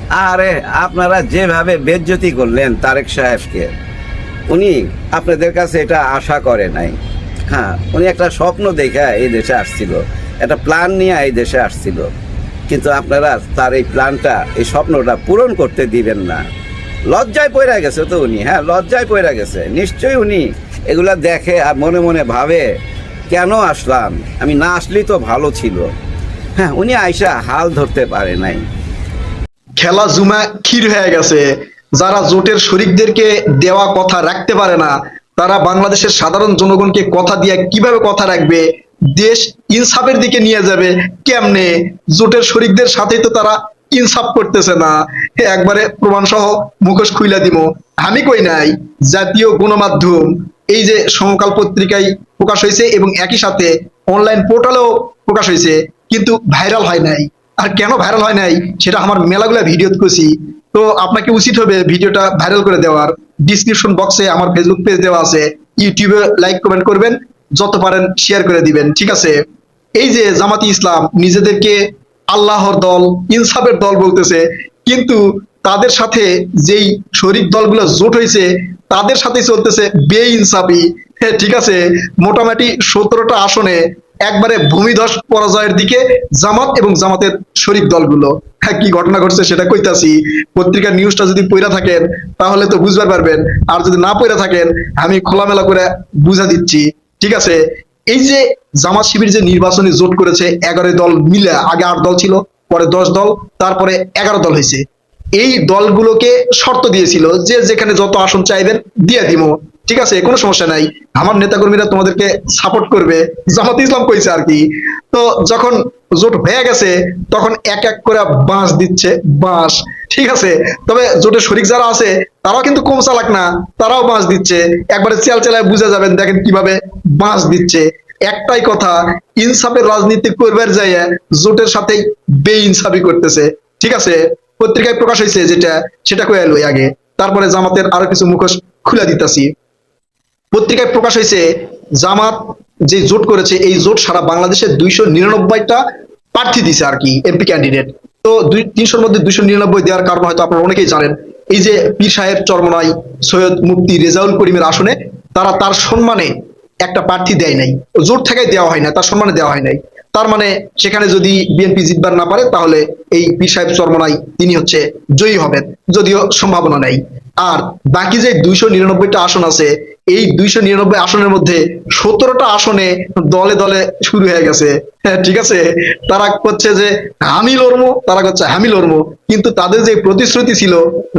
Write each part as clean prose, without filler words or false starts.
আরে আপনারা যেভাবে বেইজ্জতি করলেন তারেক সাহেবকে, উনি আপনাদের কাছে এটা আশা করে নাই। হ্যাঁ, উনি একটা স্বপ্ন দেখে এই দেশে আসছিল, একটা প্ল্যান নিয়ে এই দেশে আসছিল, কিন্তু আপনারা তার এই প্ল্যানটা, এই স্বপ্নটা পূরণ করতে দিবেন না। লজ্জায় পড়ে গেছে তো উনি, হ্যাঁ লজ্জায় পড়ে গেছে। নিশ্চয়ই উনি এগুলা দেখে আর মনে মনে ভাবে কেন আসলাম, আমি না আসলেই তো ভালো ছিল। হ্যাঁ, উনি আইসা হাল ধরতে পারে নাই। খেলা জুমা ক্ষীর হয়ে গেছে। যারা জোটের শরিকদেরকে দেওয়া কথা রাখতে পারে না, তারা বাংলাদেশের সাধারণ জনগণকে কথা দিয়ে কিভাবে কথা রাখবে, দেশ ইনসাফের দিকে নিয়ে যাবে কেমনে? জোটের শরিকদের সাথেই তো তারা ইনসাফ করতেছে না। একবারে প্রমাণ সহ মুখোশ খুইলা দিব। আমি কই নাই, জাতীয় গণমাধ্যম এই যে সমকাল পত্রিকায় প্রকাশ হয়েছে এবং একই সাথে অনলাইন পোর্টালেও প্রকাশ হয়েছে, কিন্তু ভাইরাল হয় নাই। আর কেন ভাইরাল হয় নাই সেটা আমার মেলাগুলা ভিডিও করছি। তো আপনাকে উচিত হবে ভিডিওটা ভাইরাল করে দেওয়ার। ডিসক্রিপশন বক্সে আমার ফেসবুক পেজ দেওয়া আছে, ইউটিউবে লাইক কমেন্ট করবেন, যত পারেন শেয়ার করে দিবেন, ঠিক আছে? এই যে জামাতি ইসলাম নিজেদেরকে আল্লাহর দল, ইনসাফের দল বলতেছে, কিন্তু তাদের সাথে যেই শরিক দলগুলো জোট হয়েছে তাদের সাথে চলতেছে বেইনসাফি। হ্যাঁ, ঠিক আছে, মোটামুটি 17টা আসনে একবারে ভূমিধস পরাজয়ের দিকে জামাত এবং জামাতের শরিক দলগুলো। হ্যাঁ, কি ঘটনা ঘটছে সেটা কইতাছি। পত্রিকার নিউজটা যদি পড়া থাকেন তাহলে তো বুঝতে পারবেন, আর যদি না পড়া থাকেন আমি খোলামেলা করে বুঝা দিচ্ছি, ঠিক আছে? এই যে জামাত শিবির যে নির্বাচনী জোট করেছে 11 দল মিলে, আগে 8 দল ছিল, পরে 10 দল, তারপরে 11 দল হয়েছে। এই দলগুলোকে শর্ত দিয়েছিল যে যেখানে যত আসন চাইবেন দিয়ে দিব, ঠিক আছে, কোনো সমস্যা নাই, আমার নেতাকর্মীরা তোমাদেরকে সাপোর্ট করবে, জামাত ইসলাম কইছে আর কি। তো যখন জোট হয়ে গেছে তখন এক এক করে বাঁশ দিচ্ছে, বাঁশ, ঠিক আছে। তবে জোটের শরিক যারা আছে তারাও কিন্তু কম চালাক না, তারাও বাঁশ দিচ্ছে। একবারে চেল চেলায় বুঝে যাবেন, দেখেন কিভাবে বাঁশ দিচ্ছে। একটাই কথা, ইনসাফের রাজনীতি করবার যাইয়া জোটের সাথেই বেইনসাফি করতেছে, ঠিক আছে। পত্রিকায় প্রকাশ হয়েছে যেটা, সেটা কয়ে লই আগে, তারপরে জামাতের আরো কিছু মুখোশ খুলে দিতেছি। পত্রিকায় প্রকাশ হয়েছে জামাত যে জোট করেছে, এই জোট সারা বাংলাদেশে 299টা প্রার্থী দিছে আর কি, এমপি ক্যান্ডিডেট। তো 300-র মধ্যে 299 দেওয়ার কারণ হয়তো আপনারা অনেকেই জানেন। এই যে পীর সাহেব চরমনাই সৈয়দ মুফতি রেজাউল করিমের আসনে তারা তার সম্মানে একটা প্রার্থী দেয় নাই, জোট থেকে দেওয়া হয় না, তার সম্মানে দেওয়া হয় নাই। তার মানে সেখানে যদি বিএনপি জিতবার না পারে তাহলে এই পীর সাহেব চরমনাই তিনি হচ্ছে জয়ী হবেন, যদিও সম্ভাবনা নেই। আর বাকি যে 299টা আসন আছে, এই 299 আসনের মধ্যে 17টা আসনে দলে দলে শুরু হয়ে গেছে। হ্যাঁ, ঠিক আছে, তারা করছে যে আমি লড়বো, তারা করছে আমি লড়বো, কিন্তু তাদের যে প্রতিশ্রুতি ছিল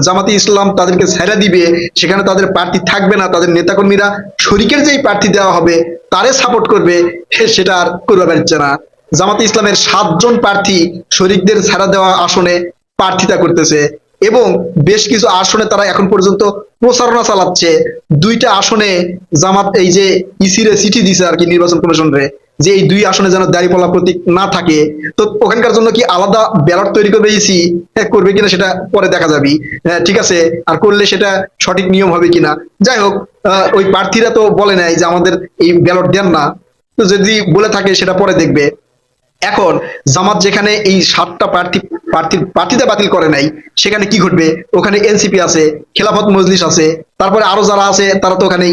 জামাতি ইসলাম তাদেরকে ছেড়ে দিবে, সেখানে তাদের প্রার্থী থাকবে না, তাদের নেতাকর্মীরা শরিকের যেই প্রার্থী দেওয়া হবে তারে সাপোর্ট করবে, সেটা আর করতে পারছে না। জামাতি ইসলামের 7জন প্রার্থী শরিকদের ছাড়া দেওয়া আসনে প্রার্থিতা করতেছে এবং বেশ কিছু আসনে তারা এখন পর্যন্ত প্রচারণা চালাচ্ছে। 2টা আসনে জামাত এই যে ইসিরে চিঠি দিছে আর কি, নির্বাচন কমিশনরে, যে এই 2 আসনে যেন দাঁড়িপাল্লা প্রতীক না থাকে। তো ওখানকার জন্য কি আলাদা ব্যালট তৈরি করবে ইসি, করবে কিনা সেটা পরে দেখা যাবে, ঠিক আছে, আর করলে সেটা সঠিক নিয়ম হবে কিনা। যাই হোক, ওই প্রার্থীরা তো বলে নাই যে আমাদের এই ব্যালট দেন না, তো যদি বলে থাকে সেটা পরে দেখবে। এখন জামাত যেখানে এই 7টা প্রার্থীতা বাতিল করে নাই, সেখানে কি ঘটবে? ওখানে এনসিপি আছে, খেলাফত মজলিস আছে, তারপরে আরো যারা আছে তারা তো ওখানেই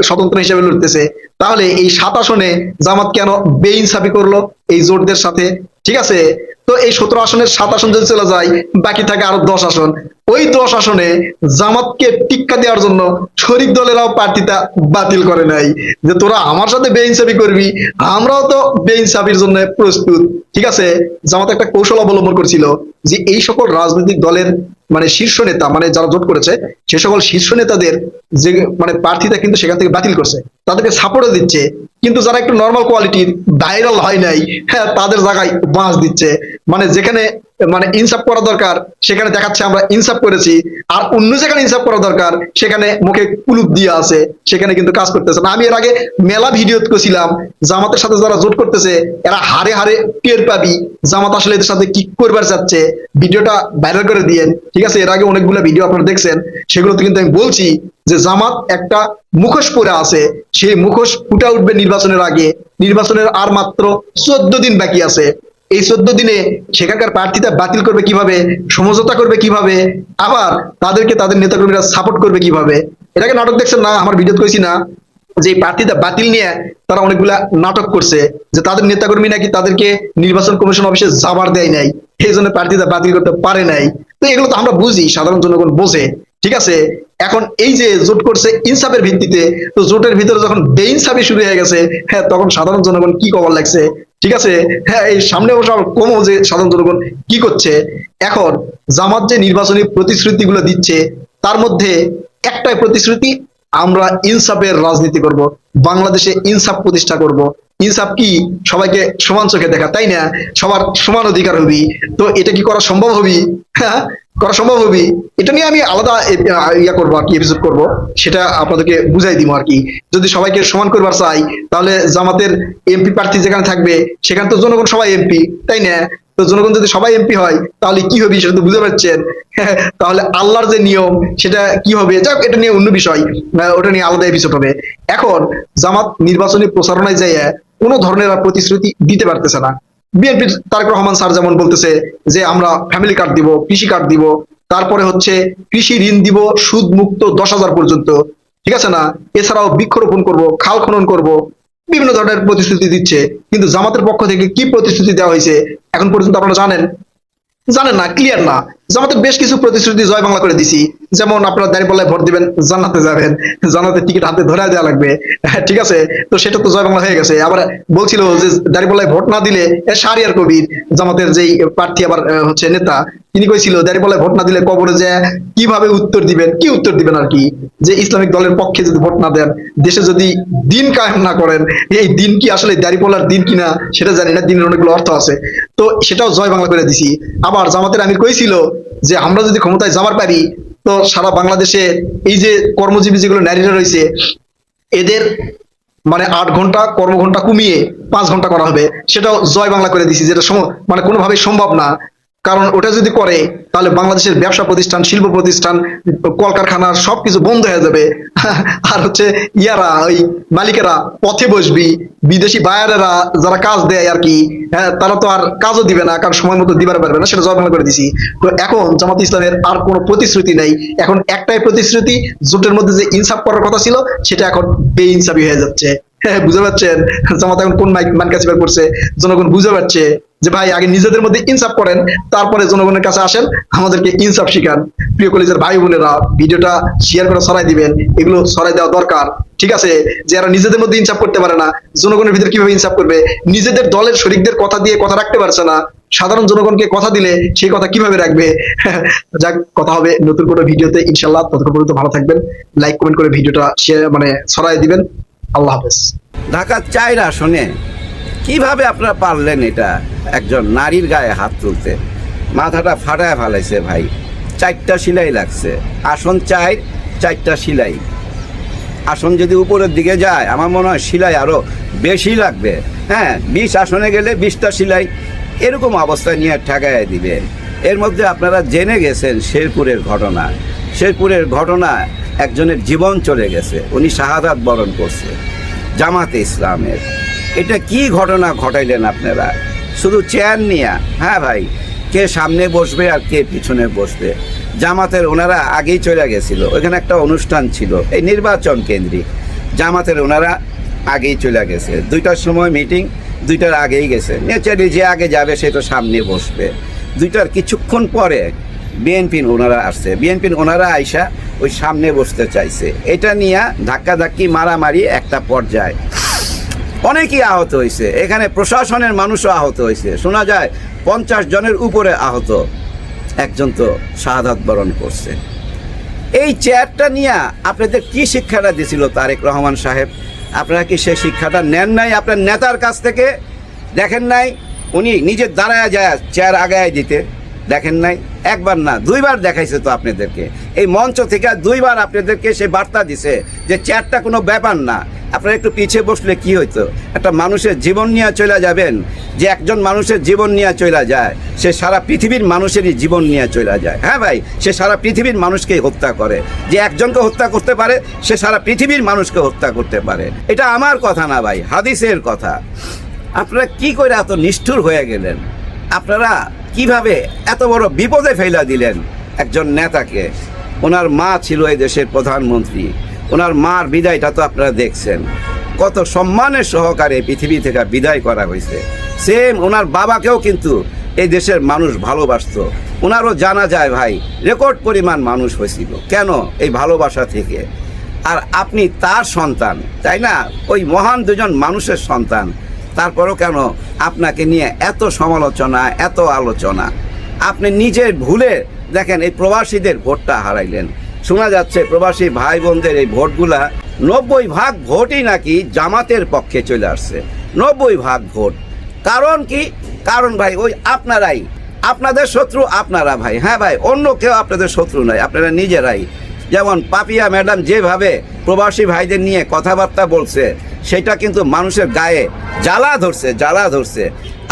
স্বতন্ত্র হিসেবে লড়তেছে। তাহলে এই 7 আসনে জামাত কেন বেইনসাফি করলো এই জোটদের সাথে? ঠিক আছে, তো এই 17 আসনের 7 আসন যদি চলে যায়, বাকি থাকে আরো 10 আসন। ওই 10 আসনে জামাতকে টিক্কা দেওয়ার জন্য শরিক দলেরাও প্রার্থীতা বাতিল করে নাই, যে তোরা আমার সাথে বেইনসাফি করবি, আমরাও তো বেইনসাফির জন্য প্রস্তুত, ঠিক আছে। জামাত একটা কৌশল অবলম্বন করছিল যে এই সকল রাজনৈতিক দলের মানে শীর্ষ নেতা, মানে যারা জোট করেছে সে সকল শীর্ষ নেতাদের যে মানে প্রার্থীতা কিন্তু সেখান থেকে বাতিল করছে, তাদেরকে সাপোর্টও দিচ্ছে। কিন্তু যারা একটু নর্মাল কোয়ালিটির, ভাইরাল হয় নাই, হ্যাঁ, তাদের জায়গায় বাঁশ দিচ্ছে। মানে যেখানে মানে ইনসাফ করা দরকার সেখানে দেখাচ্ছে আমরা ইনসাফ করেছি, আর অন্য যেখানে ইনসাফ করা দরকার সেখানে মুখে কুলুপ দিয়ে আছে, সেখানে কিন্তু কাজ করতেছে না। আমি এর আগে মেলা ভিডিও করেছিলাম, জামাতের সাথে যারা জোট করতেছে এরা হারে হারে টের পাবি জামাত আসলে এদের সাথে কি করবার যাচ্ছে। ভিডিওটা ভাইরাল করে দিয়েন, ঠিক আছে। এর আগে অনেকগুলো ভিডিও আপনারা দেখছেন, সেগুলোতে কিন্তু আমি বলছি যে জামাত একটা মুখোশ পরে আছে, সেই মুখোশ ফুটে উঠবে নির্বাচনের আগে। নির্বাচনের আর মাত্র 14 দিন বাকি আছে। এই 14 দিনে সেখানকার প্রার্থীতা বাতিল করবে কিভাবে, সমঝোতা করবে কিভাবে, আবার তাদেরকে তাদের নেতাকর্মীরা সাপোর্ট করবে কিভাবে। এটাকে নাটক দেখছেন না? আমার ভিডিও কইছি না যে এই প্রার্থীতা বাতিল নিয়ে তারা অনেকগুলা নাটক করছে, যে তাদের নেতাকর্মী নাকি তাদেরকে নির্বাচন কমিশন অফিসে যাবার দেয় নাই, এই জন্য প্রার্থীতা বাতিল করতে পারে নাই। তো এগুলো তো আমরা বুঝি, সাধারণ জনগণ বোঝে, ঠিক আছে। এখন এই যে জোট করছে ইনসাফের ভিত্তিতে, তো জোটের ভিতরে যখন বেইনসাফি শুরু হয়ে গেছে, হ্যাঁ, তখন সাধারণ জনগণ কি খবর লাগছে, ঠিক আছে। হ্যাঁ, এই সামনে বসে কমো যে সাধারণ জনগণ কি করছে। এখন জামাত যে নির্বাচনী প্রতিশ্রুতিগুলো দিচ্ছে, তার মধ্যে একটাই প্রতিশ্রুতি, আমরা ইনসাফের রাজনীতি করব, বাংলাদেশে ইনসাফ প্রতিষ্ঠা করব। ইনসাফ কি? সবাইকে সমান চোখে দেখা, তাই না? সবার সমান অধিকার হবি। তো এটা কি করা সম্ভব হবি? হ্যাঁ, করা সম্ভব হবি। এটা নিয়ে আমি আলাদা ইয়া করবো আর কি, এপিসোড করবো, সেটা আপনাদেরকে বুঝাই দিব আর কি। যদি সবাইকে সমান করবার চাই, তাহলে জামাতের এমপি প্রার্থী যেখানে থাকবে সেখানে তো জনগণ সবাই এমপি, তাই না? তো জনগণ যদি সবাই এমপি হয় তাহলে কি হবে সেটা তো বুঝতে পারছেন। তাহলে আল্লাহর যে নিয়ম সেটা কি হবে, যাক এটা নিয়ে অন্য বিষয়, ওটা নিয়ে আলাদা এপিসোড হবে। এখন জামাত নির্বাচনী প্রচারণায় যাইয়া কোনো ধরনের আর প্রতিশ্রুতি দিতে পারতেছে না। বিএনপি তারেক রহমান স্যার যেমন বলতেছে যে আমরা ফ্যামিলি কার্ড দিব, কৃষি কার্ড দিব, তারপরে হচ্ছে কৃষি ঋণ দিব সুদ মুক্ত 10,000 পর্যন্ত, ঠিক আছে না? এছাড়াও বৃক্ষরোপণ করব, খাল খনন করব, বিভিন্ন ধরনের প্রতিশ্রুতি দিচ্ছে। কিন্তু জামাতের পক্ষ থেকে কি প্রতিশ্রুতি দেওয়া হয়েছে এখন পর্যন্ত আপনারা জানেন? জানেন না, ক্লিয়ার না। জামাতের বেশ কিছু প্রতিশ্রুতি জয় বাংলা করে দিছি, যেমন আপনারা দাঁড়িপাল্লায় ভোট দিবেন, জান্নাতে যাবেন, জান্নাতের টিকিট হাতে ধরে দেওয়া লাগবে, ঠিক আছে। তো সেটা তো জয় বাংলা হয়ে গেছে। আবার বলছিল যে দাঁড়িপাল্লায় ভোট না দিলে শাহরিয়ার কবির, জামাতের যেই প্রার্থী আবার হচ্ছে নেতা, তিনি কইছিল দাঁড়িপাল্লায় ভোট না দিলে কবরে যে কিভাবে উত্তর দিবেন, কি উত্তর দিবেন আর কি, যে ইসলামিক দলের পক্ষে যদি ভোট না দেন, দেশে যদি দিন কায়েম না করেন, এই দিন কি আসলে দাঁড়িপাল্লার দিন কিনা সেটা জানি না, দিনের অনেকগুলো অর্থ আছে। তো সেটাও জয় বাংলা করে দিছি। আবার জামাতের আমির কইছিল যে আমরা যদি ক্ষমতায় যাবার পারি, তো সারা বাংলাদেশে এই যে কর্মজীবী যেগুলো নারীরা রয়েছে, এদের মানে 8 ঘন্টা কর্মঘন্টা কমিয়ে 5 ঘন্টা করা হবে, সেটাও জয় বাংলা করে দিছি, যেটা মানে কোনোভাবেই সম্ভব না। কারণ ওটা যদি করে তাহলে বাংলাদেশের ব্যবসা প্রতিষ্ঠান, শিল্প প্রতিষ্ঠান, কলকারখানার সবকিছু বন্ধ হয়ে যাবে। আর হচ্ছে ইয়ারা, ওই মালিকেরা পথে বসবি, বিদেশি বায়ারেরা যারা কাজ দেয় আর কি, হ্যাঁ, তারা তো আর কাজও দিবে না, কারণ সময় মতো দিবার পারবে না, সেটা জয় বাংলা করে দিছি। তো এখন জামাত ইসলামের আর কোনো প্রতিশ্রুতি নাই। এখন একটাই প্রতিশ্রুতি, জোটের মধ্যে যে ইনসাফ করার কথা ছিল সেটা এখন বেইনসাফি হয়ে যাচ্ছে। হ্যাঁ, বুঝতে পারছেন জামাত এখন কোন মান কাছিবার করছে? জনগণ বুঝতে পারছে যে ভাই আগে নিজেদের মধ্যে ইনসাফ করেন, তারপরে জনগণের কাছে আসেন, আমাদেরকে ইনসাফ শিখান। প্রিয় কলেজের ভাই বোনেরা, ভিডিওটা শেয়ার করে ছড়াই দিবেন, এগুলো ছড়াই দেওয়া দরকার, ঠিক আছে। যারা নিজেদের মধ্যে ইনসাফ করতে পারে না, জনগণের ভিতরে কিভাবে ইনসাফ করবে? নিজেদের দলের শরিকদের কথা দিয়ে কথা রাখতে পারছে না, সাধারণ জনগণকে কথা দিলে সেই কথা কিভাবে রাখবে? যাক, কথা হবে নতুন কোনো ভিডিওতে ইনশাল্লাহ। ততক্ষণ পর্যন্ত ভালো থাকবেন, লাইক কমেন্ট করে ভিডিওটা শেয়ার মানে ছড়াই দিবেন। আল্লাহ হাফেজ। ঢাকা 4 আসনে কিভাবে আপনারা পারলেন এটা একজন নারীর গায়ে হাত তুলতে? মাথাটা ফাটায় ফেলাইছে ভাই। 4টা সিলাই লাগছে, আসন 4টা সিলাই। আসন যদি উপরের দিকে যায় আমার মনে হয় সিলাই আরো বেশি লাগবে। হ্যাঁ, 20 আসনে গেলে 20টা সিলাই, এরকম অবস্থায় নিয়ে ঠেকায় দিবে। এর মধ্যে আপনারা জেনে গেছেন শেরপুরের ঘটনা, একজনের জীবন চলে গেছে, উনি শাহাদাত বরণ করছে জামাতে ইসলামের। এটা কি ঘটনা ঘটাইলেন আপনারা শুধু চেয়ার নিয়ে? হ্যাঁ ভাই, কে সামনে বসবে আর কে পিছনে বসবে? জামাতের ওনারা আগেই চলে গেছিল, ওইখানে একটা অনুষ্ঠান ছিল এই নির্বাচন কেন্দ্রিক, জামাতের ওনারা আগেই চলে গেছে। 2টার সময় মিটিং, 2টার আগেই গেছে। নেচারি যে আগে যাবে সে তো সামনে বসবে। 2টার কিছুক্ষণ পরে বিএনপির ওনারা আসছে, বিএনপির ওনারা আইসা ওই সামনে বসতে চাইছে। এটা নিয়ে ধাক্কাধাক্কি মারামারি একটা পর্যায়ে অনেকেই আহত হয়েছে, এখানে প্রশাসনের মানুষও আহত হয়েছে, শোনা যায় 50 জনের উপরে আহত, একজন তো শাহাদাত বরণ করছে। এই চেয়ারটা নিয়ে আপনাদের কি শিক্ষাটা দিয়েছিল তারেক রহমান সাহেব? আপনারা কি সে শিক্ষাটা নেন নাই আপনার নেতার কাছ থেকে? দেখেন নাই উনি নিজে দাঁড়ায় যায় চেয়ার আগায় দিতে? দেখেন নাই? একবার না 2বার দেখাইছে তো আপনাদেরকে, এই মঞ্চ থেকে 2বার আপনাদেরকে সে বার্তা দিছে যে চেয়ারটা কোনো ব্যাপার না, আপনারা একটু পিছিয়ে বসলে কি হইতো? একটা মানুষের জীবন নিয়ে চলে যাবেন, যে একজন মানুষের জীবন নিয়ে চলে যায় সে সারা পৃথিবীর মানুষেরই জীবন নিয়ে চলে যায়। হ্যাঁ ভাই, সে সারা পৃথিবীর মানুষকেই হত্যা করে। যে একজনকে হত্যা করতে পারে সে সারা পৃথিবীর মানুষকে হত্যা করতে পারে। এটা আমার কথা না ভাই, হাদিসের কথা। আপনারা কি করে এত নিষ্ঠুর হয়ে গেলেন? আপনারা কিভাবে এত বড় বিপদে ফেলা দিলেন একজন নেতাকে? ওনার মা ছিল এই দেশের প্রধানমন্ত্রী, ওনার মার বিদায়টা তো আপনারা দেখছেন, কত সম্মানের সহকারে পৃথিবী থেকে বিদায় করা হয়েছে। সেম ওনার বাবাকেও কিন্তু এই দেশের মানুষ ভালোবাসতো, ওনারও জানা যায় ভাই রেকর্ড পরিমাণ মানুষ হয়েছিল। কেন? এই ভালোবাসা থেকে। আর আপনি তার সন্তান, তাই না? ওই মহান দুজন মানুষের সন্তান, তারপরও কেন আপনাকে নিয়ে এত সমালোচনা, এত আলোচনা? আপনি নিজের ভুলে দেখেন এই প্রবাসীদের ভোটটা হারাইলেন। শোনা যাচ্ছে প্রবাসী ভাই বোনদের এই ভোটগুলা 90% ভোটই নাকি জামাতের পক্ষে চলে আসছে, 90% ভোট। কারণ কি? কারণ ভাই ওই আপনারাই, আপনাদের শত্রু আপনারা ভাই। হ্যাঁ ভাই, অন্য কেউ আপনাদের শত্রু নয়, আপনারা নিজেরাই। যেমন পাপিয়া ম্যাডাম যেভাবে প্রবাসী ভাইদের নিয়ে কথাবার্তা বলছে, সেটা কিন্তু মানুষের গায়ে জ্বালা ধরছে, জ্বালা ধরছে।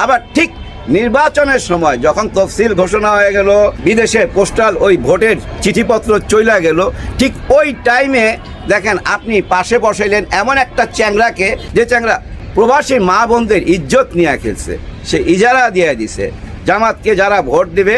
আবার ঠিক নির্বাচনের সময় যখন তফসিল ঘোষণা হয়ে গেল, বিদেশে পোস্টাল ওই ভোটের চিঠিপত্র চইলা গেল, ঠিক ওই টাইমে দেখেন আপনি পাশে বসাইলেন এমন একটা চ্যাংরাকে, যে চ্যাংরা প্রবাসী মা বোনদের ইজ্জত নিয়ে খেলছে, সে ইজারা দিয়ে দিছে। জামাতকে যারা ভোট দিবে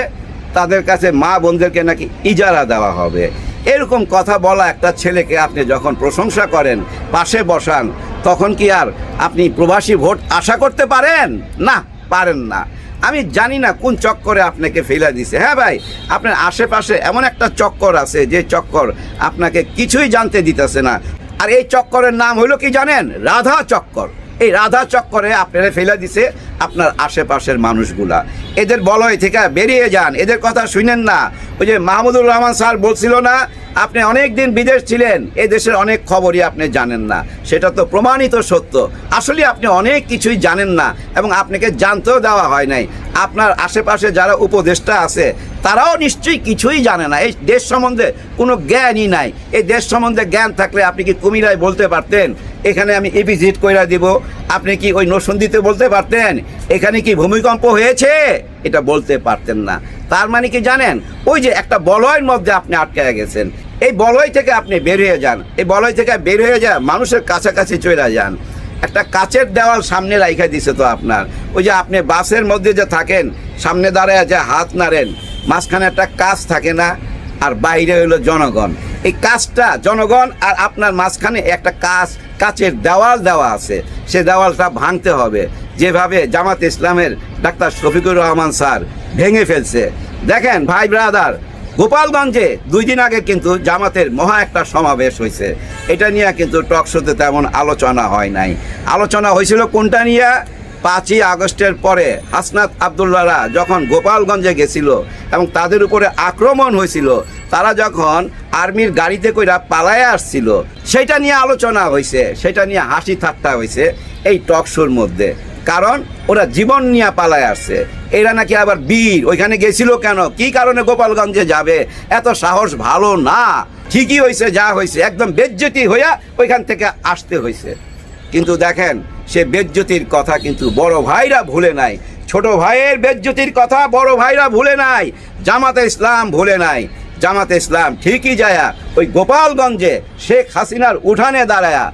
তাদের কাছে মা বোনদেরকে নাকি ইজারা দেওয়া হবে। এরকম কথা বলা একটা ছেলেকে আপনি যখন প্রশংসা করেন, পাশে বসান, তখন কি আর আপনি প্রবাসী ভোট আশা করতে পারেন? না, পারেন না। আমি জানি না কোন চক্করে আপনাকে ফেলে দিছে। হ্যাঁ ভাই, আপনার আশেপাশে এমন একটা চক্কর আছে যে চক্কর আপনাকে কিছুই জানতে দিতেছে না। আর এই চক্করের নাম হলো কি জানেন? রাধা চক্কর। এই রাধা চক্করে আপনারা ফেলে দিছে আপনার আশেপাশের মানুষগুলা। এদের বলয় থেকে বেরিয়ে যান, এদের কথা শুনেন না। ওই যে মাহমুদুর রহমান স্যার বলছিল না, আপনি অনেক দিন বিদেশ ছিলেন, এই দেশের অনেক খবরই আপনি জানেন না। সেটা তো প্রমাণিত সত্য। আসলে আপনি অনেক কিছুই জানেন না এবং আপনাকে জানতেও দেওয়া হয় নাই। আপনার আশেপাশে যারা উপদেষ্টা আছে তারাও নিশ্চয়ই কিছুই জানে না, এই দেশ সম্বন্ধে কোনো জ্ঞানই নাই। এই দেশ সম্বন্ধে জ্ঞান থাকলে আপনি কি কুমিরায় বলতে পারতেন এখানে আমি ইপিজিট কইরা দিব? আপনি কি ওই নরসিংদীতে বলতে পারতেন এখানে কি ভূমিকম্প হয়েছে? এটা বলতে পারতেন না। তার মানে কি জানেন? ওই যে একটা বলয়ের মধ্যে আপনি আটকে গেছেন। এই বলয় থেকে আপনি বের হয়ে যান, এই বলয় থেকে বের হয়ে যান, মানুষের কাছাকাছি চলে যান। একটা কাচের দেওয়াল সামনে রাইখা দিছে তো আপনার। ওই যে আপনি বাসের মধ্যে যে থাকেন, সামনে দাঁড়ায় যে হাত নাড়েন, মাঝখানে একটা কাচ থাকে না, আর বাইরে হলো জনগণ। এই কাজটা জনগণ আর আপনার মাঝখানে একটা কাচের দেওয়াল দেওয়া আছে, সে দেওয়ালটা ভাঙতে হবে, যেভাবে জামাত ইসলামের ডাক্তার শফিকুর রহমান স্যার ভেঙে ফেলছে। দেখেন ভাই ব্রাদার, গোপালগঞ্জে 2 দিন আগে কিন্তু জামাতের মহা একটা সমাবেশ হয়েছে। এটা নিয়ে কিন্তু টক শোতে তেমন আলোচনা হয় নাই। আলোচনা হয়েছিল কোনটা নিয়ে? 5ই আগস্টের পরে হাসনাত আবদুল্লাহরা যখন গোপালগঞ্জে গেছিল এবং তাদের উপরে আক্রমণ হয়েছিল, তারা যখন আর্মির গাড়িতে কইরা পালায় আসছিল, সেটা নিয়ে আলোচনা হয়েছে, সেটা নিয়ে হাসি ঠাট্টা হয়েছে এই টক শোর মধ্যে। কারণ ওরা জীবন নিয়ে পালায় আসছে। এরা নাকি আবার বীর। ওইখানে গেছিল কেন? কি কারণে গোপালগঞ্জে যাবে? এত সাহস ভালো না। ঠিকই হয়েছে, যা হয়েছে একদম বেজ্জতি হইয়া ওইখান থেকে আসতে হয়েছে। কিন্তু দেখেন, সে বেজ্জতির কথা কিন্তু বড় ভাইরা ভুলে নাই। ছোট ভাইয়ের বেজ্জতির কথা বড় ভাইরা ভুলে নাই, জামাতে ইসলাম ভুলে নাই। জামাতে ইসলাম ঠিকই যায়া ওই গোপালগঞ্জে শেখ হাসিনার উঠানে দাঁড়ায়া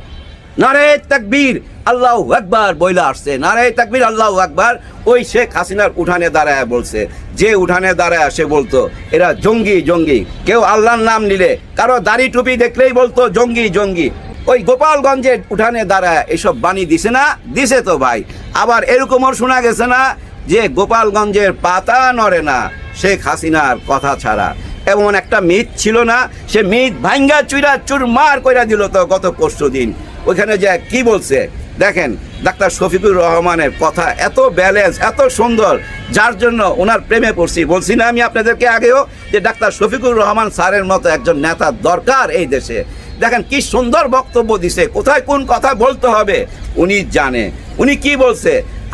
নারে তাকবীর আল্লাহু আকবার বইলা আসছে। নারে তাকবীর আল্লাহু আকবার ওই শেখ হাসিনার উঠানে দাঁড়ায় বলছে। যে উঠানে দাঁড়ায় সে বলতো এরা জঙ্গি জঙ্গি। কেউ আল্লাহর নাম নিলে, কারো দাড়ি টুপি দেখলেই বলতো জঙ্গি জঙ্গি। ওই গোপালগঞ্জের উঠানে দাঁড়ায় এসব বাণী দিছে না? দিছে তো ভাই। আবার এরকমও শোনা গেছে না যে গোপালগঞ্জের পাতা নড়ে না শেখ হাসিনার কথা ছাড়া। এমন একটা মিথ ছিল না? সে মিথ ভাঙ্গা চুইরা চুরমার কইরা দিল তো গত পরশু দিন। ওইখানে যে কি বলছে দেখেন, ডাক্তার শফিকুর রহমানের কথা এত ব্যালেন্স, এত সুন্দর, যার জন্য ওনার প্রেমে পড়ছি। বলছি না আমি আপনাদেরকে আগেও যে ডাক্তার শফিকুর রহমান স্যারের মতো একজন নেতা দরকার এই দেশে। দেখেন কি সুন্দর বক্তব্য দিছে, কোথায় কোন কথা বলতে হবে উনি জানে। উনি কি বলছে?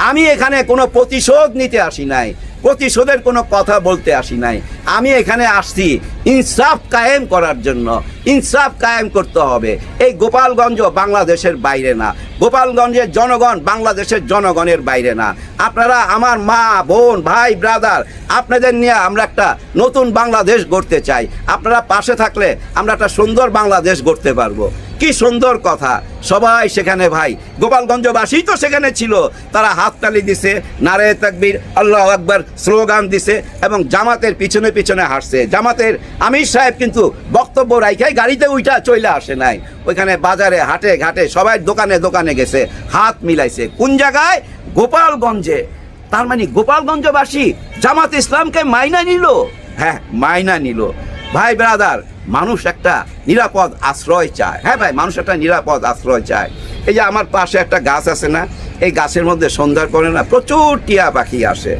আমি এখানে কোনো প্রতিশোধ নিতে আসি নাই, প্রতিশোধের কোনো কথা বলতে আসি নাই। আমি এখানে আসছি ইনসাফ কায়েম করার জন্য। ইনসাফ কায়েম করতে হবে। এই গোপালগঞ্জ বাংলাদেশের বাইরে না, গোপালগঞ্জের জনগণ বাংলাদেশের জনগণের বাইরে না। আপনারা আমার মা বোন ভাই ব্রাদার, আপনাদের নিয়ে আমরা একটা নতুন বাংলাদেশ গড়তে চাই। আপনারা পাশে থাকলে আমরা একটা সুন্দর বাংলাদেশ গড়তে পারবো। কি সুন্দর কথা, সবাই সেখানে ভাই গোপালগঞ্জবাসী তো সেখানে ছিল, তারা হাততালি দিছে, নারে তাকবীর আল্লাহু আকবার স্লোগান দিছে এবং জামাতের পিছনে পিছনে হাঁটছে। জামাতের আমির সাহেব কিন্তু বক্তব্য রাইখাই গাড়িতে উইটা চলে আসে নাই, ওইখানে বাজারে হাটে ঘাটে সবাই দোকানে দোকানে গেছে, হাত মিলাইছে। কোন জায়গায়? গোপালগঞ্জে। তার মানে গোপালগঞ্জবাসী জামাত ইসলামকে মাইনা নিল। হ্যাঁ, মাইনা নিল। ভাই ব্রাদার, মানুষ একটা নিরাপদ আশ্রয় চায়। হ্যাঁ ভাই, মানুষ একটা নিরাপদ আশ্রয় চায়। এই যে আমার পাশে একটা গাছ আছে না, এই গাছের মধ্যে সন্ধ্যার পরে না প্রচুর টিয়া পাখি আসে।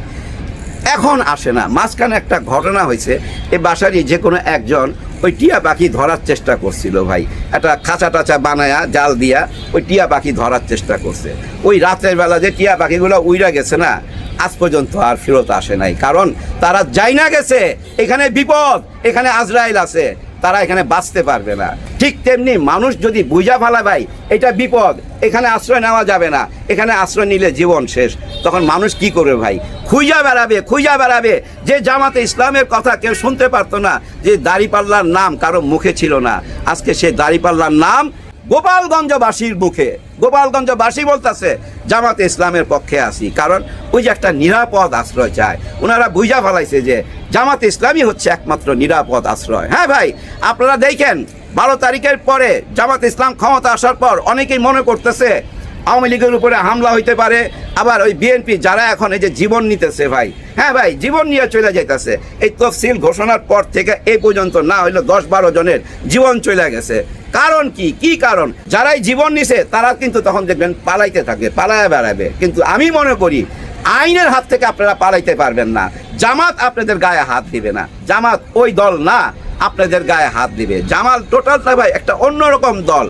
এখন আসে না, মাঝখানে একটা ঘটনা হয়েছে, এই বাসারই যে কোনো একজন ওই টিয়া পাখি ধরার চেষ্টা করছিল ভাই, একটা খাঁচা টাচা বানায়া জাল দিয়া ওই টিয়া পাখি ধরার চেষ্টা করছে। ওই রাতের বেলা যে টিয়া পাখিগুলো উইরা গেছে না, আজ পর্যন্ত আর ফেরত আসে নাই, কারণ তারা যাই না গেছে এখানে বিপদ, এখানে আজরাইল আছে, তারা এখানে বাঁচতে পারবে না। ঠিক তেমনি মানুষ যদি বুঝা ফেলা ভাই এটা বিপদ, এখানে আশ্রয় নেওয়া যাবে না, এখানে আশ্রয় নিলে জীবন শেষ, তখন মানুষ কি করবে ভাই? খুঁজা বেড়াবে। যে জামাতে ইসলামের কথা কেউ শুনতে পারতো না, যে দাড়িপাল্লার নাম কারো মুখে ছিল না, আজকে সে দাড়িপাল্লার নাম গোপালগঞ্জবাসীর মুখে। গোপালগঞ্জবাসী বলতেছে জামাতে ইসলামের পক্ষে আসি, কারণ ওই যে একটা নিরাপদ আশ্রয় চায়। ওনারা বুঝা ফেলাইছে যে জামাতে ইসলামই হচ্ছে একমাত্র নিরাপদ আশ্রয়। হ্যাঁ ভাই, আপনারা দেখেন 12 তারিখের পরে জামাতে ইসলাম ক্ষমতা আসার পর অনেকেই মনে করতেছে আওয়ামী লীগের উপরে হামলা হইতে পারে, আবার ওই বিএনপি যারা এখন এই যে জীবন নিতেছে ভাই, হ্যাঁ ভাই জীবন নিয়ে চলে যাইতেছে। এই তফসিল ঘোষণার পর থেকে এই পর্যন্ত না হইলে 10-12 জনের জীবন চলে গেছে। কারণ কি কারণ? যারাই জীবন নিছে তারা কিন্তু তখন দেখবেন পালাইতে থাকবে, পালায়া বেড়াবে। কিন্তু আমি মনে করি আইনের হাত থেকে আপনারা পালাইতে পারবেন না। জামাত আপনাদের গায়ে হাত দিবে না, জামাত ওই দল না আপনাদের গায়ে হাত দিবে। জামাত টোটালটা ভাই একটা অন্যরকম দল।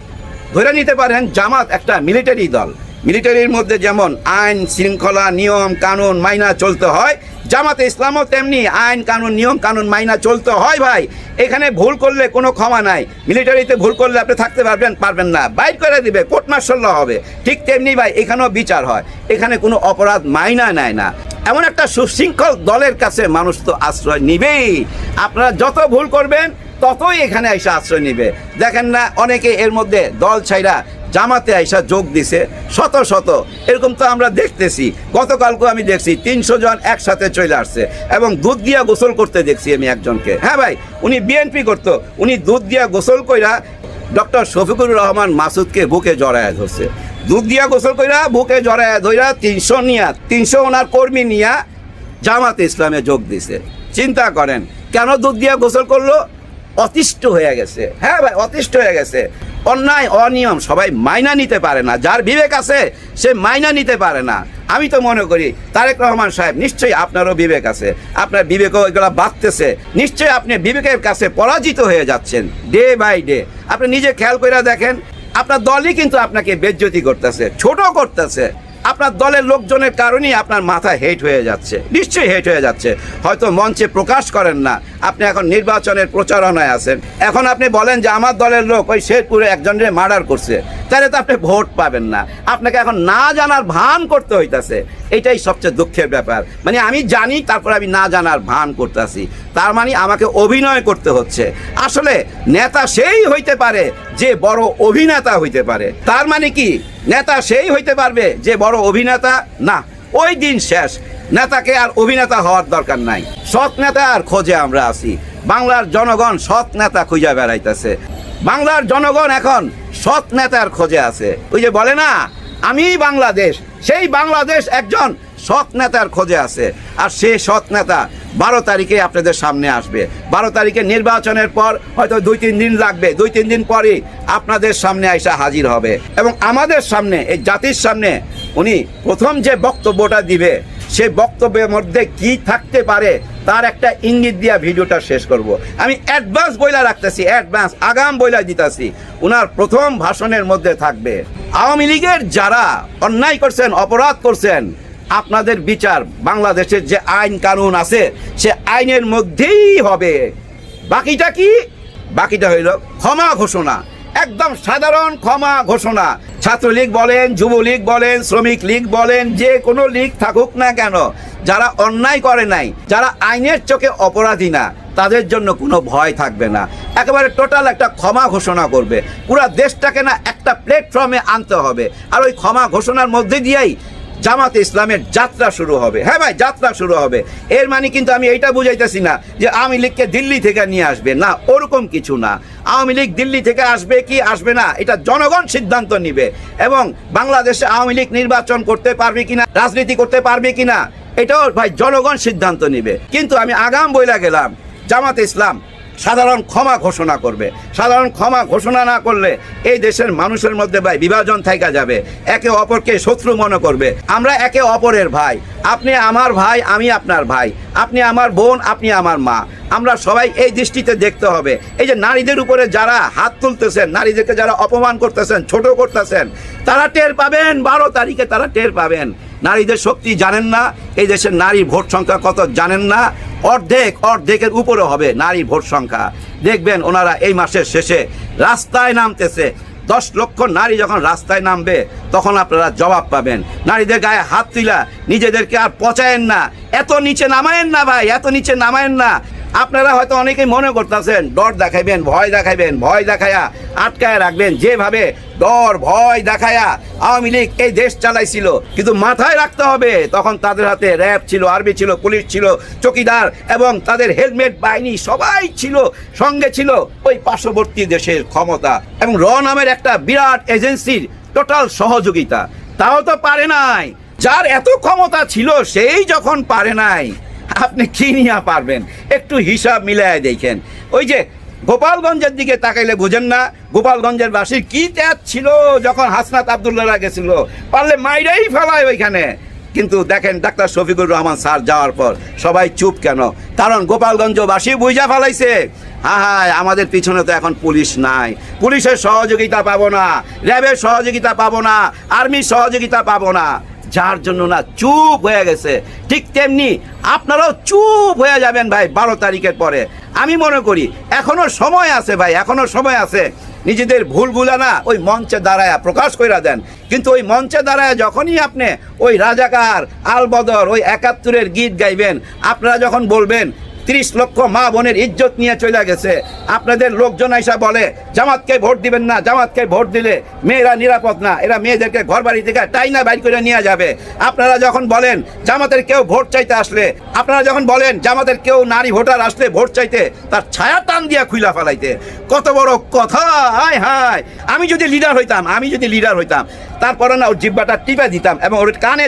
ধরে নিতে পারেন জামাত একটা মিলিটারি দল, মিলিটারির মধ্যে যেমন আইন শৃঙ্খলা নিয়ম কানুন মাইনা চলতে হয়, জামাতে ইসলামও তেমনি আইন কানুন নিয়ম কানুন মাইনা চলতে হয় ভাই। এখানে ভুল করলে কোনো ক্ষমা নাই। মিলিটারিতে ভুল করলে আপনি থাকতে পারবেন না, বাইর করে দিবে, কোর্ট মার্শাল হবে। ঠিক তেমনি ভাই এখানেও বিচার হয়, এখানে কোনো অপরাধ মাইনা নেয় না। এমন একটা সুশৃঙ্খল দলের কাছে মানুষ তো আশ্রয় নিবেই। আপনারা যত ভুল করবেন ততই এখানে এসে আশ্রয় নিবে। দেখেন না অনেকে এর মধ্যে দল ছাইরা জামাতে আইসা যোগ দিছে, শত এরকম তো আমরা দেখতেছি। গতকালকে আমি দেখছি 300 জন একসাথে চলে আসছে এবং দুধ দিয়া গোসল করতে দেখছি আমি একজনকে। হ্যাঁ ভাই, উনি বিএনপি করতো, উনি দুধ দিয়া গোসল কইরা ডক্টর শফিকুর রহমান মাসুদকে বুকে জড়ায় ধরছে, দুধ দিয়া গোসল কইরা বুকে জড়ায় ধইরা 300 ওনার কর্মী নিয়া জামাতে ইসলামে যোগ দিছে। চিন্তা করেন কেন দুধ দিয়া গোসল করলো? অতিষ্ঠ হয়ে গেছে। হ্যাঁ ভাই, অতিষ্ঠ হয়ে গেছে। অন্যায় অনিয়ম সবাই মাইনা নিতে পারে না, যার বিবেক আছে সে মাইনা নিতে পারে না। আমি তো মনে করি তারেক রহমান সাহেব নিশ্চয়ই আপনারও বিবেক আছে, আপনার বিবেকও এগুলো বাঁধতেছে, নিশ্চয়ই আপনি বিবেকের কাছে পরাজিত হয়ে যাচ্ছেন ডে বাই ডে। আপনি নিজে খেয়াল করে দেখেন, আপনার দলই কিন্তু আপনাকে বেজ্জতি করতেছে, ছোট করতেছে। আপনার দলের লোকজনের কারণেই আপনার মাথা হেট হয়ে যাচ্ছে, নিশ্চয়ই হেট হয়ে যাচ্ছে। হয়তো মঞ্চে প্রকাশ করেন না, আপনি এখন নির্বাচনের প্রচারণায় আছেন। এখন আপনি বলেন যে আমার দলের লোক ওই শেরপুরে একজনের মার্ডার করছে, তাহলে তো আপনি ভোট পাবেন না। আপনাকে এখন না জানার ভান করতে হইতাছে, এটাই সবচেয়ে দুঃখের ব্যাপার। মানে আমি জানি তারপর আমি না জানার ভান করতেছি, তার মানে আমাকে অভিনয় করতে হচ্ছে। আসলে নেতা সেই হইতে পারে যে বড় অভিনেতা হইতে পারে। তার মানে কি নেতা সেই হইতে পারবে যে বড় অভিনেতা? না, ওই দিন শেষ। নেতাকে আর অভিনেতা হওয়ার দরকার নাই, সৎ নেতার খোঁজে আমরা আছি। বাংলার জনগণ সৎ নেতা খুঁজে বেড়াইতেছে, বাংলার জনগণ এখন সৎ নেতার খোঁজে আছে। ওই যে বলে না আমি বাংলাদেশ, সেই বাংলাদেশ একজন সৎ নেতার খোঁজে আছে। আর সেই সৎ নেতা 12 তারিখে আপনাদের সামনে আসবে। 12 তারিখে নির্বাচনের পর হয়তো 2-3 দিন লাগবে, 2-3 দিন পরেই আপনাদের সামনে আইসা হাজির হবে এবং আমাদের সামনে, এই জাতির সামনে উনি প্রথম যে বক্তব্যটা দিবে, সেই বক্তব্যের মধ্যে কি থাকতে পারে তার একটা ইঙ্গিত দিয়া ভিডিওটা শেষ করব। আমি অ্যাডভান্স বইলা রাখতেছি, অ্যাডভান্স আগাম বইলা দিতেছি, উনার প্রথম ভাষণের মধ্যে থাকবে আওয়ামী লীগের যারা অন্যায় করছেন, অপরাধ করছেন, আপনাদের বিচার বাংলাদেশের যে আইন কানুন আছে সে আইনের মধ্যেই হবে। বাকিটা কি? বাকিটা হইল ক্ষমা ঘোষণা, একদম সাধারণ ক্ষমা ঘোষণা। ছাত্রলীগ বলেন, যুবলীগ বলেন, শ্রমিক লীগ বলেন, যে কোনো লীগ থাকুক না কেন, যারা অন্যায় করে নাই, যারা আইনের চোখে অপরাধী না, তাদের জন্য কোনো ভয় থাকবে না। একেবারে টোটাল একটা ক্ষমা ঘোষণা করবে, পুরো দেশটাকে না একটা প্ল্যাটফর্মে আনতে হবে। আর ওই ক্ষমা ঘোষণার মধ্যে দিয়েই জামাতে ইসলামের যাত্রা শুরু হবে। হ্যাঁ ভাই, যাত্রা শুরু হবে। এর মানে কিন্তু আমি এইটা বুঝাইতেছি না যে আওয়ামী লীগকে দিল্লি থেকে নিয়ে আসবে, না, ওরকম কিছু না। আওয়ামী লীগ দিল্লি থেকে আসবে কি আসবে না, এটা জনগণ সিদ্ধান্ত নিবে। এবং বাংলাদেশে আওয়ামী লীগ নির্বাচন করতে পারবে কিনা, রাজনীতি করতে পারবে কিনা, এটাও ভাই জনগণ সিদ্ধান্ত নিবে। কিন্তু আমি আগাম বইলা গেলাম, জামাতে ইসলাম সাধারণ ক্ষমা ঘোষণা করবে। সাধারণ ক্ষমা ঘোষণা না করলে এই দেশের মানুষের মধ্যে ভাই বিভাজন থাইকা যাবে, একে অপরকে শত্রু মনে করবে। আমরা একে অপরের ভাই, আপনি আমার ভাই, আমি আপনার ভাই, আপনি আমার বোন, আপনি আমার মা। আমরা সবাই এই দৃষ্টিতে দেখতে হবে। এই যে নারীদের উপরে যারা হাত তুলতেছেন, নারীদেরকে যারা অপমান করতেছেন, ছোট করতেছেন, তারা টের পাবেন 12 তারিখে, তারা টের পাবেন। নারীদের শক্তি জানেন না, এই দেশের নারী ভোট সংখ্যা কত জানেন না, অর্ধেকের উপরে হবে নারী ভোট সংখ্যা। দেখবেন ওনারা এই মাসের শেষে রাস্তায় নামতেছে। 10 লক্ষ নারী যখন রাস্তায় নামবে, তখন আপনারা জবাব পাবেন। নারীদের গায়ে হাত তুলা নিজেদেরকে আর পচায়েন না, এত নিচে নামায়েন না ভাই, এত নিচে নামায়েন না। আপনারা হয়তো অনেকেই মনে করতেছেন ডর দেখাইবেন, ভয় দেখাইবেন, ভয় দেখায়া আটকায় রাখবেন। যেভাবে ডর ভয় দেখায়া আওয়ামী লীগ এই দেশ চালাইছিল, কিন্তু মাথায় রাখতে হবে তখন তাদের হাতে র্যাব ছিল, আর্মি ছিল, পুলিশ ছিল, চকিদার এবং তাদের হেলমেট বাহিনী সবাই ছিল, সঙ্গে ছিল ওই পার্শ্ববর্তী দেশের ক্ষমতা এবং র নামের একটা বিরাট এজেন্সির টোটাল সহযোগিতা। তাও তো পারে নাই। যার এত ক্ষমতা ছিল সেই যখন পারে নাই, আপনি কি নিয়ে পারবেন? একটু হিসাব মিলায় দেখেন। ওই যে গোপালগঞ্জের দিকে তাকাইলে বুঝেন না, গোপালগঞ্জের বাসীর কি ত্যাগ ছিল যখন হাসনাত আবদুল্লাহরা গেছিল, পারলে মাইরাই ফেলায় ওইখানে। কিন্তু দেখেন ডাক্তার শফিকুর রহমান স্যার যাওয়ার পর সবাই চুপ কেন? কারণ গোপালগঞ্জবাসী বুঝা ফেলাইছে, হায় আমাদের পিছনে তো এখন পুলিশ নাই, পুলিশের সহযোগিতা পাবো না, র্যাবের সহযোগিতা পাবো না, আর্মির সহযোগিতা পাবো না, যার জন্য না চুপ হয়ে গেছে। ঠিক তেমনি আপনারাও চুপ হয়ে যাবেন ভাই 12 তারিখের পরে। আমি মনে করি এখনো সময় আছে ভাই, এখনো সময় আছে। নিজেদের ভুলগুলা না ওই মঞ্চে দাঁড়ায় প্রকাশ কইরা দেন। কিন্তু ওই মঞ্চে দাঁড়ায় যখনই আপনি ওই রাজাকার, আলবদর, ওই 71-এর গীত গাইবেন, আপনারা যখন বলবেন 30 লক্ষ মা বোনের ইজ্জত নিয়ে চলে গেছে, আপনাদের লোকজন আইসা বলে জামাতকে ভোট দিবেন না, জামাতকে ভোট দিলে মেয়েরা নিরাপদ না, এরা মেয়েদেরকে ঘর বাড়ি থেকে টাইনা বাইর করে নিয়ে যাবে। আপনারা যখন বলেন জামাতের কেউ ভোট চাইতে আসলে, আপনারা যখন বলেন জামাতের কেউ নারী ভোটার আসলে ভোট চাইতে তার ছায়া টান দিয়া খুইলা ফেলাইতে, কত বড় কথা! হায় হায়, আমি যদি লিডার হইতাম তারপরে না ওর জিব্বাটা টিপে দিতাম এবং ওর কানে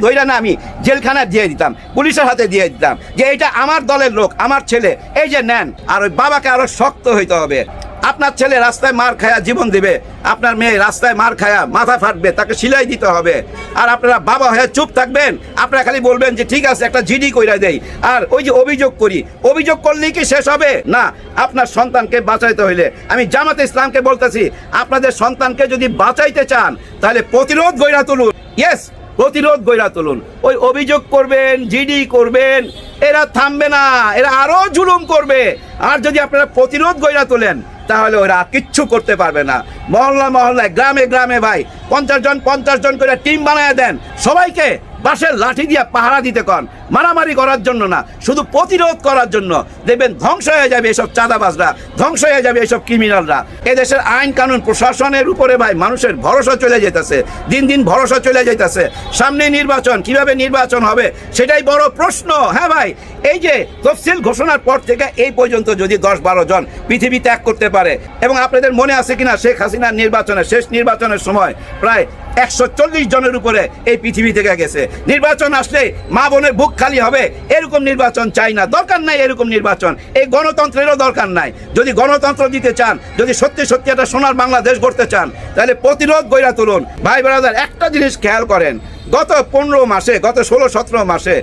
ধইরা না আমি জেলখানায় দিয়ে দিতাম, পুলিশের হাতে দিয়ে দিতাম যে এটা আমার দলের লোক, আমার ছেলে, এই যে নেন। আর ওই বাবাকে আরো শক্ত হইতে হবে। আপনার ছেলে রাস্তায় মার খায়া জীবন দিবে, আপনার মেয়ে রাস্তায় মার খায়া মাথা ফাটবে, তাকে সিলাই দিতে হবে। আর আপনারা বাবা হয়ে চুপ থাকবেন, আপনারা খালি বলবেন যে ঠিক আছে একটা জিডি কইরা দেই, আর ওই যে অভিযোগ করলেই কি শেষ হবে? না, আপনার সন্তানকে বাঁচাইতে হইলে, আমি জামাতে ইসলামকে বলতেছি, আপনাদের সন্তানকে যদি বাঁচাইতে চান তাহলে প্রতিরোধ গইরা তুলুন। ইয়েস, প্রতিরোধ গইরা তুলুন। ওই অভিযোগ করবেন, জিডি করবেন, এরা থামবে না, এরা আরো জুলুম করবে। আর যদি আপনারা প্রতিরোধ গইরা তোলেন তাহলে ওরা কিচ্ছু করতে পারবে না। মহল্লায় গ্রামে ভাই 50 জন করে টিম বানায় দেন, সবাইকে বাঁশের লাঠি দিয়ে পাহারা দিতে কন, মারামারি করার জন্য না, শুধু প্রতিরোধ করার জন্য। দেখবেন ধ্বংস হয়ে যাবে এসব চাঁদাবাজরা, ধ্বংস হয়ে যাবে এসব ক্রিমিনালরা। এদেশের আইন কানুন প্রশাসনের উপরে ভাই মানুষের ভরসা চলে যেতেছে, দিন দিন ভরসা চলে যেতেছে। সামনে নির্বাচন, কিভাবে নির্বাচন হবে সেটাই বড় প্রশ্ন। হ্যাঁ ভাই, এই যে তফসিল ঘোষণার পর থেকে এই পর্যন্ত যদি 10-12 জন পৃথিবী ত্যাগ করতে পারে, এবং আপনাদের মনে আছে কিনা শেখ হাসিনার শেষ নির্বাচনের সময় প্রায় 140 জনের উপরে এই পৃথিবী থেকে গেছে। নির্বাচন আসলে মা বোনের বুক খালি হবে, এরকম নির্বাচন চাই না, দরকার নাই এরকম নির্বাচন। এই গণতন্ত্রেরও দরকার নাই। যদি গণতন্ত্র দিতে চান, যদি সত্যি একটা সোনার বাংলাদেশ গড়তে চান, তাহলে প্রতিরোধ গইরা তুলুন। ভাই ব্রাদার, একটা জিনিস খেয়াল করেন, গত 15 মাসে, গত 16-17 মাসে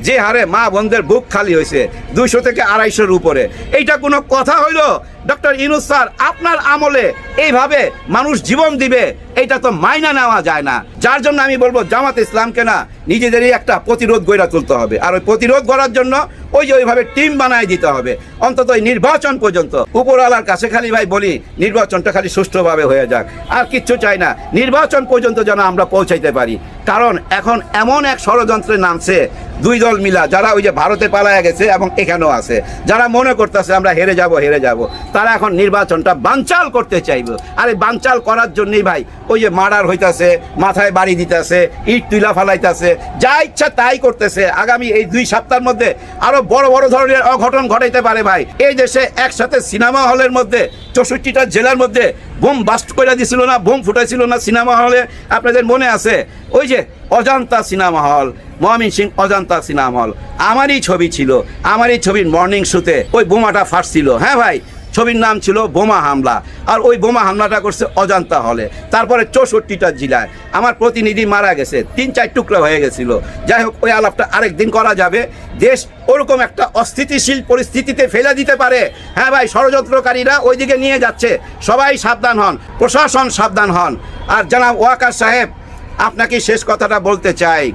যে হারে মা বোনদের বুক খালি হয়েছে 200 থেকে 250-এর উপরে, এইটা কোনো কথা হইল? ডক্টর ইউনূস স্যার আপনার আমলে এইভাবে মানুষ জীবন দিবে, এটা তো মাইনা নেওয়া যায় না। যার জন্য আমি বলবো জামাত ইসলামকে না নিজেদেরই একটা প্রতিরোধ গড়ে তুলতে হবে। আর ওই প্রতিরোধ গড়ার জন্য ওই যে ওইভাবে টিম বানায় দিতে হবে অন্তত এই নির্বাচন পর্যন্ত। উপরওয়ালার কাছে খালি ভাই বলি নির্বাচনটা খালি সুষ্ঠুভাবে হয়ে যাক, আর কিচ্ছু চাই না, নির্বাচন পর্যন্ত যেন আমরা পৌঁছাইতে পারি। কারণ এখন এমন এক ষড়যন্ত্রে নামছে দুই দল মিলা, যারা ওই যে ভারতে পালায়া গেছে এবং এখানেও আছে, যারা মনে করতেছে আমরা হেরে যাব, তারা এখন নির্বাচনটা বানচাল করতে চাইবে। আর এই বানচাল করার জন্যই ভাই ওই যে মার্ডার হইতাছে, মাথায় বাড়ি দিতেছে, ইট তুলা ফালাইতেছে, যা ইচ্ছা তাই করতেছে। আগামী এই 2 সপ্তাহের মধ্যে আরো বড় বড় ধরনের অঘটন ঘটাইতে পারে ভাই। এই দেশে একসাথে সিনেমা হলের মধ্যে 64টা জেলার মধ্যে বোম বাস্ট করে দিছিল না, বোম ফুটাইছিল না সিনেমা হলে, আপনাদের মনে আছে? ওই যে Ajanta cinema hall, Mymensingh Ajanta cinema hall, আমারই ছবি ছিল, আমারই ছবির মর্নিং শোতে ওই বোমাটা ফাটছিল। হ্যাঁ ভাই, ছবির নাম ছিল বোমা হামলা, আর ওই বোমা হামলাটা করছে অজন্তা হলে। তারপরে 64টা জেলায় আমার প্রতিনিধি মারা গেছে, 3-4 টুকরা হয়ে গেছিল। যাই হোক, ওই আলাপটা আরেকদিন করা যাবে। দেশ ওরকম একটা অস্থিতিশীল পরিস্থিতিতে ফেলে দিতে পারে। হ্যাঁ ভাই, ষড়যন্ত্রকারীরা ওইদিকে নিয়ে যাচ্ছে, সবাই সাবধান হন, প্রশাসন সাবধান হন। আর জনাব ওয়াকার সাহেব, আপনাকে শেষ কথাটা বলতে চাই,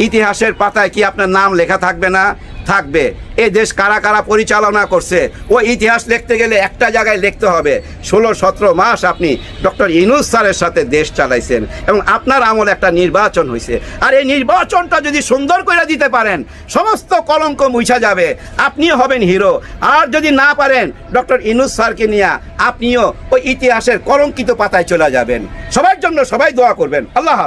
ইতিহাসের পাতায় কি আপনার নাম লেখা থাকবে না? থাকবে। এই দেশ কারা কারা পরিচালনা করছে ওই ইতিহাস লিখতে গেলে একটা জায়গায় লিখতে হবে 16-17 মাস আপনি ডক্টর ইউনূস স্যারের সাথে দেশ চালাইছেন এবং আপনার আমলে একটা নির্বাচন হয়েছে। আর এই নির্বাচনটা যদি সুন্দর করে দিতে পারেন, সমস্ত কলঙ্ক মুছা যাবে, আপনিও হবেন হিরো। আর যদি না পারেন, ডক্টর ইউনূস স্যারকে নিয়ে আপনিও ওই ইতিহাসের কলঙ্কিত পাতায় চলে যাবেন। সবার জন্য সবাই দোয়া করবেন। আল্লাহ হাফেজ।